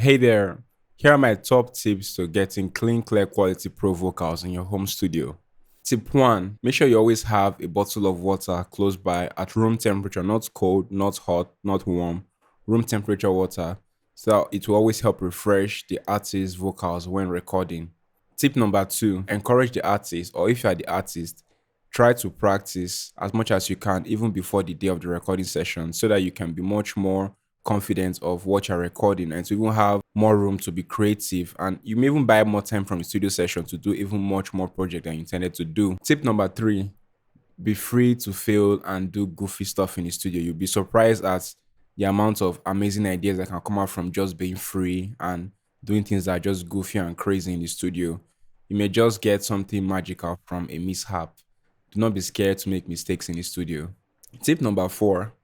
Hey there, here are my top tips to getting clean, clear quality pro vocals in your home studio. Tip 1: make sure you always have a bottle of water close by at room temperature, not cold, not hot, not warm, room temperature water, so that it will always help refresh the artist's vocals when recording. Tip number 2: encourage the artist, or if you are the artist, try to practice as much as you can even before the day of the recording session so that you can be much more confident of what you're recording and to even have more room to be creative, and you may even buy more time from the studio session to do even much more project than you intended to do. Tip number 3: be free to fail and do goofy stuff in the studio. You'll be surprised at the amount of amazing ideas that can come out from just being free and doing things that are just goofy and crazy in the studio. You may just get something magical from a mishap. Do not be scared to make mistakes in the studio. Tip number 4: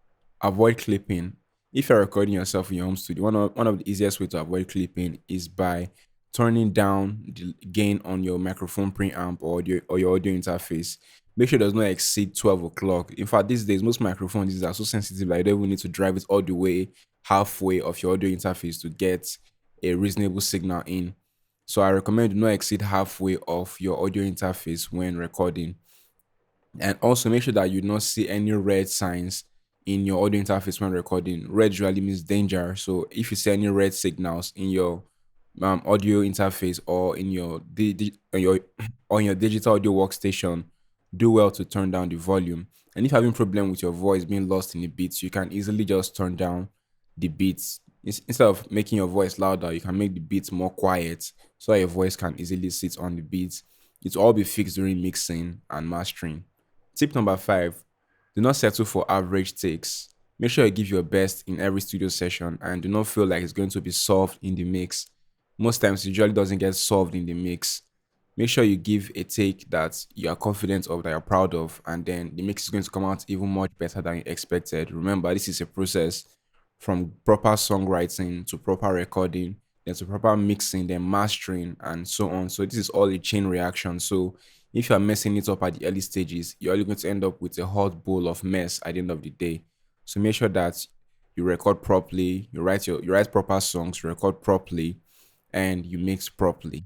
avoid clipping. If you're recording yourself in your home studio, one of the easiest way to avoid clipping is by turning down the gain on your microphone preamp or your audio interface. Make sure it does not exceed 12 o'clock. In fact, these days, most microphones these are so sensitive that you don't even need to drive it all the way halfway of your audio interface to get a reasonable signal in. So I recommend do not exceed halfway of your audio interface when recording. And also make sure that you do not see any red signs in your audio interface when recording. Red usually means danger. So if you see any red signals in your audio interface or in your on your on your digital audio workstation, do well to turn down the volume. And if you're having problem with your voice being lost in the beats, you can easily just turn down the beats. Instead of making your voice louder, you can make the beats more quiet so that your voice can easily sit on the beats. It will all be fixed during mixing and mastering. Tip number 5: do not settle for average takes. Make sure you give your best in every studio session and do not feel like it's going to be solved in the mix. Most times, it usually doesn't get solved in the mix. Make sure you give a take that you are confident of, that you're proud of, and then the mix is going to come out even much better than you expected. Remember, this is a process from proper songwriting to proper recording, then to proper mixing, then mastering, and so on. So this is all a chain reaction. So if you are messing it up at the early stages, you're only going to end up with a hot bowl of mess at the end of the day. So make sure that you record properly, you write proper songs, you record properly, and you mix properly.